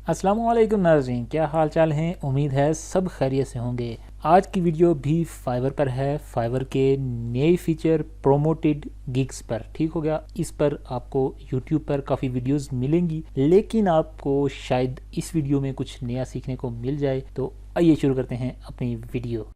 अस्सलाम वालेकुम नाज़रीन, क्या हाल चाल हैं। उम्मीद है सब खैरियत से होंगे। आज की वीडियो भी फाइवर पर है, फाइवर के नए फीचर प्रोमोटेड गिग्स पर। ठीक हो गया। इस पर आपको यूट्यूब पर काफ़ी वीडियोस मिलेंगी, लेकिन आपको शायद इस वीडियो में कुछ नया सीखने को मिल जाए। तो आइए शुरू करते हैं अपनी वीडियो।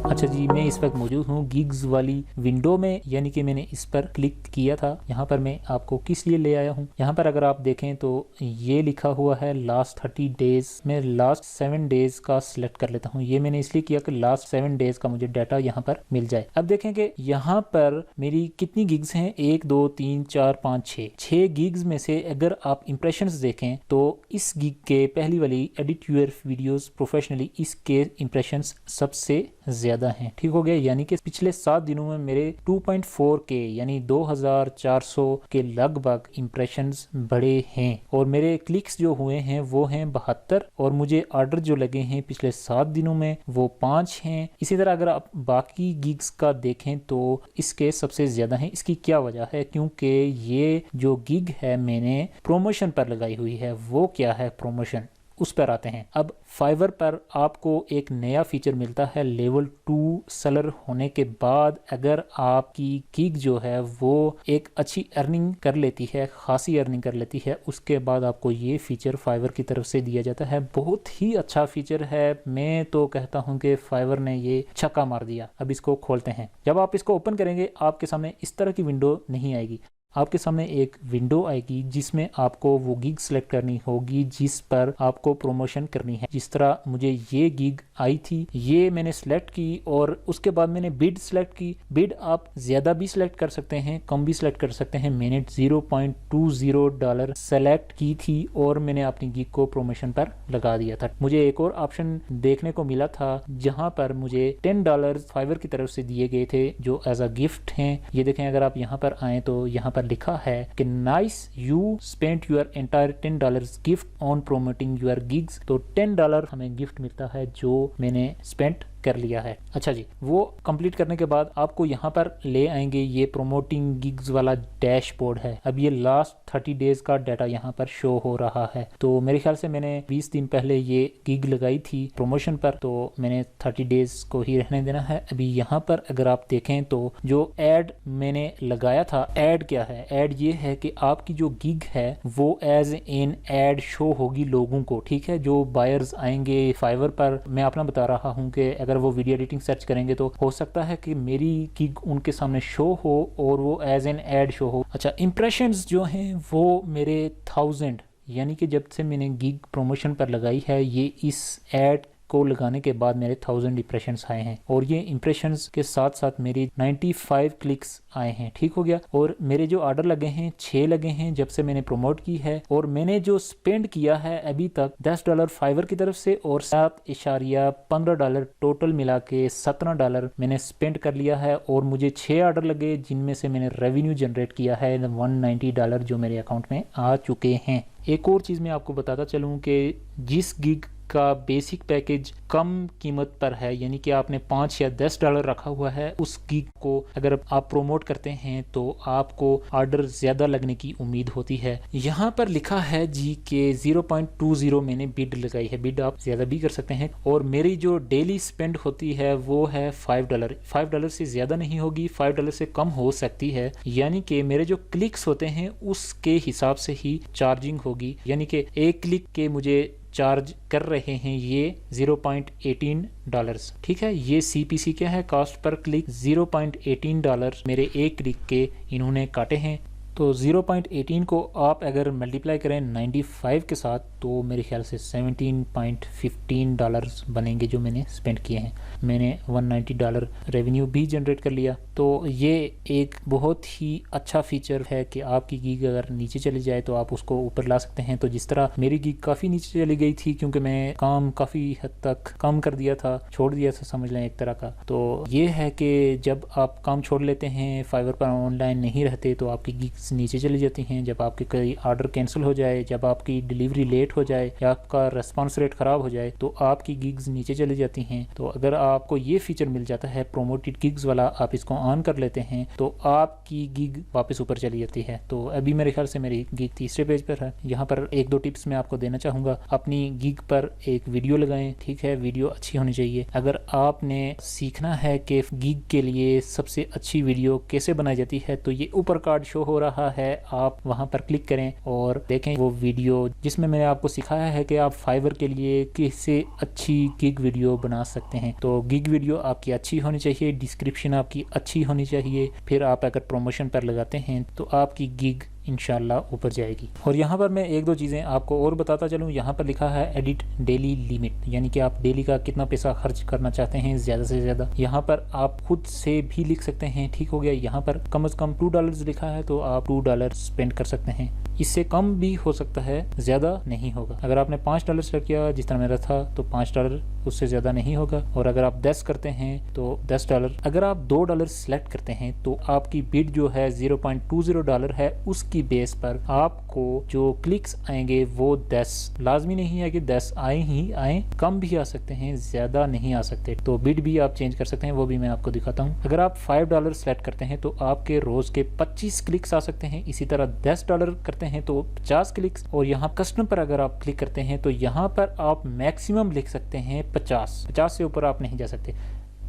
अच्छा जी, मैं इस वक्त मौजूद हूँ गिग्स वाली विंडो में, यानी कि मैंने इस पर क्लिक किया था। यहाँ पर मैं आपको किस लिए ले आया हूँ, यहाँ पर अगर आप देखें तो ये लिखा हुआ है लास्ट 30 डेज। मैं लास्ट 7 डेज का सिलेक्ट कर लेता हूँ। ये मैंने इसलिए किया कि लास्ट 7 डेज का मुझे डाटा यहाँ पर मिल जाए। अब देखें कि यहाँ पर मेरी कितनी गिग्स हैं, 1 2 3 4 5 6 गिग्स में से अगर आप इंप्रेशंस देखें तो इस गिग के पहली वाली एडिट यूर वीडियोस प्रोफेशनली, इसके इंप्रेशंस सबसे ज्यादा हैं। ठीक हो गया। यानी कि पिछले 7 दिनों में मेरे 2.4 के यानी 2400 के लगभग इंप्रेशंस बढ़े हैं, और मेरे क्लिक्स जो हुए हैं वो हैं 72, और मुझे ऑर्डर जो लगे हैं पिछले 7 दिनों में वो 5 हैं। इसी तरह अगर आप बाकी गिग्स का देखें तो इसके सबसे ज्यादा हैं। इसकी क्या वजह है? क्योंकि ये जो गिग है मैंने प्रमोशन पर लगाई हुई है। वो क्या है प्रमोशन, उस पर आते हैं। अब फाइवर पर आपको एक नया फीचर मिलता है लेवल 2 सेलर होने के बाद। अगर आपकी गिग जो है वो एक अच्छी अर्निंग कर लेती है, खासी अर्निंग कर लेती है, उसके बाद आपको ये फीचर फाइवर की तरफ से दिया जाता है। बहुत ही अच्छा फीचर है। मैं तो कहता हूं कि फाइवर ने ये छक्का मार दिया। अब इसको खोलते हैं। जब आप इसको ओपन करेंगे आपके सामने इस तरह की विंडो नहीं आएगी। आपके सामने एक विंडो आएगी जिसमें आपको वो गिग सेलेक्ट करनी होगी जिस पर आपको प्रमोशन करनी है। जिस तरह मुझे ये गिग आई थी, ये मैंने सेलेक्ट की और उसके बाद मैंने बिड सेलेक्ट की। बिड आप ज्यादा भी सिलेक्ट कर सकते हैं, कम भी सिलेक्ट कर सकते हैं। मैंने $0.20 सेलेक्ट की थी और मैंने अपनी गिग को प्रमोशन पर लगा दिया था। मुझे एक और ऑप्शन देखने को मिला था जहां पर मुझे $10 फाइवर की तरफ से दिए गए थे जो एज अ गिफ्ट हैं। ये देखें, अगर आप यहाँ पर आए तो यहाँ पर लिखा है कि nice you spent your entire $10 gift on promoting your gigs. तो $10 हमें गिफ्ट मिलता है जो मैंने स्पेंट कर लिया है। अच्छा जी, वो कंप्लीट करने के बाद आपको यहाँ पर ले आएंगे। ये प्रोमोटिंग गिग्स वाला डैशबोर्ड है। अब ये लास्ट 30 डेज का डाटा यहाँ पर शो हो रहा है। तो मेरे ख्याल से मैंने 20 दिन पहले ये गिग लगाई थी प्रमोशन पर, तो मैंने 30 डेज को ही रहने देना है। अभी यहाँ पर अगर आप देखें तो जो एड मैंने लगाया था, एड क्या है? एड ये है कि आपकी जो गिग है वो एज एन एड शो होगी लोगों को। ठीक है, जो बायर्स आएंगे फाइवर पर, मैं अपना बता रहा हूँ कि अगर वो वीडियो एडिटिंग सर्च करेंगे तो हो सकता है कि मेरी गिग उनके सामने शो हो और वो एज एन एड शो हो। अच्छा, इंप्रेशंस जो हैं वो मेरे 1000, यानी कि जब से मैंने गिग प्रमोशन पर लगाई है, ये इस एड को लगाने के बाद मेरे 1000 इंप्रेशंस आए हैं, और ये इंप्रेशंस के साथ साथ मेरी 95 क्लिक्स आए हैं। ठीक हो गया। और मेरे जो ऑर्डर लगे हैं 6 लगे हैं जब से मैंने प्रमोट की है, और मैंने जो स्पेंड किया है अभी तक $10 फाइवर की तरफ से और $7.15 टोटल मिला के $17 मैंने स्पेंड कर लिया है। और मुझे 6 ऑर्डर लगे जिनमें से मैंने रेवेन्यू जनरेट किया है $190 जो मेरे अकाउंट में आ चुके हैं। एक और चीज़ मैं आपको बताता चलूँ कि जिस गिग का बेसिक पैकेज कम कीमत पर है, यानी कि आपने $5 या $10 रखा हुआ है, उस गिग को अगर आप प्रोमोट करते हैं तो आपको ऑर्डर ज्यादा लगने की उम्मीद होती है। यहाँ पर लिखा है जी के 0.20 मैंने बिड लगाई है। बिड आप ज्यादा भी कर सकते हैं। और मेरी जो डेली स्पेंड होती है वो है $5 से ज्यादा नहीं होगी, $5 से कम हो सकती है। यानी कि मेरे जो क्लिक्स होते हैं उसके हिसाब से ही चार्जिंग होगी, यानी कि एक क्लिक के मुझे चार्ज कर रहे हैं ये $0.18। ठीक है, ये CPC क्या है, कॉस्ट पर क्लिक। $0.18 मेरे एक क्लिक के इन्होंने काटे हैं। तो 0.18 को आप अगर मल्टीप्लाई करें 95 के साथ तो मेरे ख्याल से $17.15 बनेंगे जो मैंने स्पेंड किए हैं। मैंने $190 रेवेन्यू भी जनरेट कर लिया। तो ये एक बहुत ही अच्छा फीचर है कि आपकी गिग अगर नीचे चली जाए तो आप उसको ऊपर ला सकते हैं। तो जिस तरह मेरी गिग काफ़ी नीचे चली गई थी क्योंकि मैं काम काफ़ी हद तक कम कर दिया था, छोड़ दिया था समझ लें एक तरह का। तो ये है कि जब आप काम छोड़ लेते हैं, फाइवर पर ऑनलाइन नहीं रहते, तो आपकी गिग नीचे चली जाती हैं। जब आपके कई ऑर्डर कैंसिल हो जाए, जब आपकी डिलीवरी लेट हो जाए या आपका रेस्पॉन्स रेट ख़राब हो जाए तो आपकी गिग्स नीचे चली जाती हैं। तो अगर आपको ये फीचर मिल जाता है प्रोमोटेड गिग्स वाला, आप इसको ऑन कर लेते हैं तो आपकी गिग वापस ऊपर चली जाती है। तो अभी मेरे ख्याल से मेरी गिग तीसरे पेज पर है। यहाँ पर एक दो टिप्स मैं आपको देना चाहूँगा। अपनी गिग पर एक वीडियो लगाएं, ठीक है, वीडियो अच्छी होनी चाहिए। अगर आपने सीखना है कि गिग के लिए सबसे अच्छी वीडियो कैसे बनाई जाती है तो ये ऊपर कार्ड शो हो रहा है, आप वहाँ पर क्लिक करें और देखें वो वीडियो जिसमें मैंने आपको सिखाया है कि आप फाइवर के लिए कैसे अच्छी गिग वीडियो बना सकते हैं। तो गिग वीडियो आपकी अच्छी होनी चाहिए, डिस्क्रिप्शन आपकी अच्छी होनी चाहिए, फिर आप अगर प्रमोशन पर लगाते हैं तो आपकी गिग इंशाल्लाह ऊपर जाएगी। और यहाँ पर मैं एक दो चीज़ें आपको और बताता चलूँ। यहाँ पर लिखा है एडिट डेली लिमिट, यानी कि आप डेली का कितना पैसा खर्च करना चाहते हैं ज़्यादा से ज़्यादा। यहाँ पर आप खुद से भी लिख सकते हैं, ठीक हो गया। यहाँ पर कम से कम $2 लिखा है तो आप $2 स्पेंड कर सकते हैं। इससे कम भी हो सकता है, ज़्यादा नहीं होगा। अगर आपने $5 सेलेक्ट किया जिस तरह मेरा था तो $5, उससे ज़्यादा नहीं होगा। और अगर आप 10 करते हैं तो $10। अगर आप $2 सेलेक्ट करते हैं तो आपकी बिड जो है $0.20 है, उसकी बेस पर आपको जो क्लिक्स आएंगे वो 10, लाजमी नहीं है कि 10 आए ही आए, कम भी आ सकते हैं, ज़्यादा नहीं आ सकते। तो बिड भी आप चेंज कर सकते हैं, वो भी मैं आपको दिखाता हूँ। अगर आप $5 सेलेक्ट करते हैं तो आपके रोज़ के 25 क्लिक्स आ सकते हैं। इसी तरह $10 करते हैं तो 50 क्लिक्स। और यहाँ कस्टम पर अगर आप क्लिक करते हैं तो यहाँ पर आप मैक्सिमम लिख सकते हैं 50 से ऊपर आप नहीं जा सकते।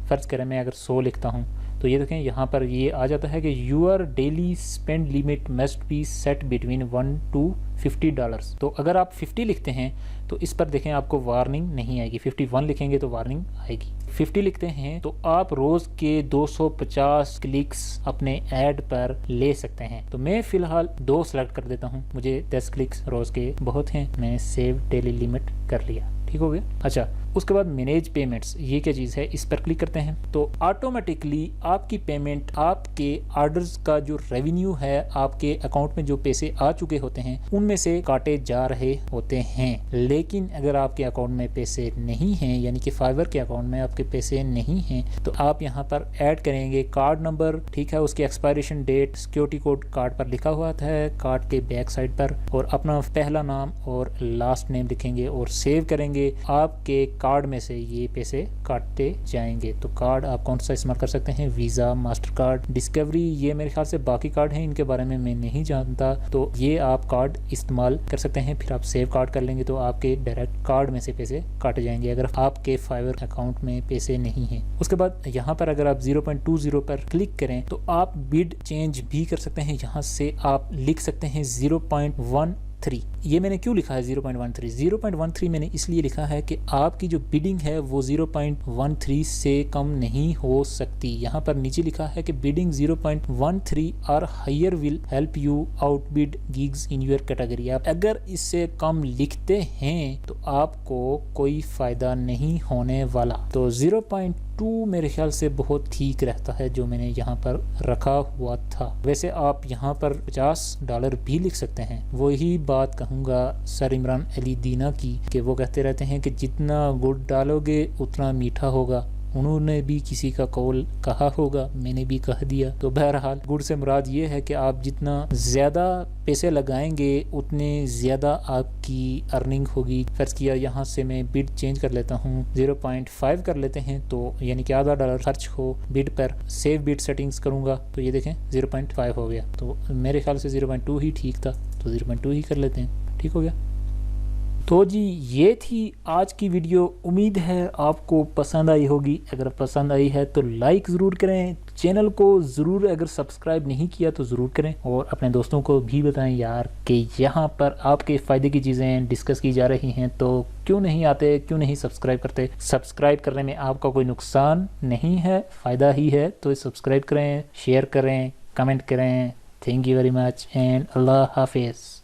फर्ज करें मैं अगर 100 लिखता हूँ तो ये देखें यहाँ पर ये आ जाता है कि your daily spend limit must be set between $1 to $50। तो अगर आप 50 लिखते हैं तो इस पर देखें आपको वार्निंग नहीं आएगी। 51 लिखेंगे तो वार्निंग आएगी। 50 लिखते हैं तो आप रोज़ के 250 क्लिक्स अपने ऐड पर ले सकते हैं। तो मैं फ़िलहाल 2 सेलेक्ट कर देता हूँ, मुझे 10 क्लिक्स रोज़ के बहुत हैं। मैं सेव डेली लिमिट कर लिया, ठीक हो गया। अच्छा, उसके बाद मैनेज पेमेंट्स, ये क्या चीज़ है, इस पर क्लिक करते हैं तो ऑटोमेटिकली आपकी पेमेंट, आपके ऑर्डर्स का जो रेवेन्यू है, आपके अकाउंट में जो पैसे आ चुके होते हैं उनमें से काटे जा रहे होते हैं। लेकिन अगर आपके अकाउंट में पैसे नहीं हैं, यानी कि फाइवर के अकाउंट में आपके पैसे नहीं हैं, तो आप यहाँ पर ऐड करेंगे कार्ड नंबर, ठीक है, उसकी expiration date, security code card पर लिखा हुआ है, कार्ड के बैक साइड पर, और अपना पहला नाम और लास्ट नेम लिखेंगे और सेव करेंगे। आपके कार्ड में से ये पैसे काटते जाएंगे। तो कार्ड आप कौन सा इस्तेमाल कर सकते हैं, वीज़ा, मास्टर कार्ड, डिस्कवरी, ये मेरे ख्याल से बाकी कार्ड हैं, इनके बारे में मैं नहीं जानता। तो ये आप कार्ड इस्तेमाल कर सकते हैं। फिर आप सेव कार्ड कर लेंगे तो आपके डायरेक्ट कार्ड में से पैसे काटे जाएंगे अगर आपके फाइवर अकाउंट में पैसे नहीं हैं। उसके बाद यहाँ पर अगर आप 0.20 पर क्लिक करें तो आप बिड चेंज भी कर सकते हैं। यहाँ से आप लिख सकते हैं 0.13। ये मैंने क्यों लिखा है 0.13? 0.13 मैंने इसलिए लिखा है कि आपकी जो बिडिंग है वो 0.13 से कम नहीं हो सकती। यहाँ पर नीचे लिखा है कि बिडिंग 0.13 और higher will help you outbid gigs in your category. आप अगर इससे कम लिखते हैं तो आपको कोई फायदा नहीं होने वाला। तो 0.2 मेरे ख्याल से बहुत ठीक रहता है जो मैंने यहाँ पर रखा हुआ था। वैसे आप यहाँ पर $50 भी लिख सकते हैं। वही बात कहूँगा सर इमरान अली दीना की कि वो कहते रहते हैं कि जितना गुड़ डालोगे उतना मीठा होगा। उन्होंने भी किसी का कौल कहा होगा, मैंने भी कह दिया। तो बहरहाल गुड़ से मुराद ये है कि आप जितना ज़्यादा पैसे लगाएंगे उतने ज़्यादा आपकी अर्निंग होगी। फर्ज किया यहाँ से मैं बिड चेंज कर लेता हूँ, 0.5 कर लेते हैं, तो यानी कि $0.5 खर्च हो बिड पर। सेव बिड सेटिंग्स करूँगा तो ये देखें 0.5 हो गया। तो मेरे ख्याल से 0.2 ही ठीक था, तो 0.2 ही कर लेते हैं, ठीक हो गया। तो जी ये थी आज की वीडियो। उम्मीद है आपको पसंद आई होगी। अगर पसंद आई है तो लाइक ज़रूर करें, चैनल को ज़रूर अगर सब्सक्राइब नहीं किया तो ज़रूर करें, और अपने दोस्तों को भी बताएं यार कि यहाँ पर आपके फ़ायदे की चीज़ें डिस्कस की जा रही हैं, तो क्यों नहीं आते, क्यों नहीं सब्सक्राइब करते। सब्सक्राइब करने में आपका कोई नुकसान नहीं है, फ़ायदा ही है। तो सब्सक्राइब करें, शेयर करें, कमेंट करें। Thank you very much and अल्लाह हाफिज़।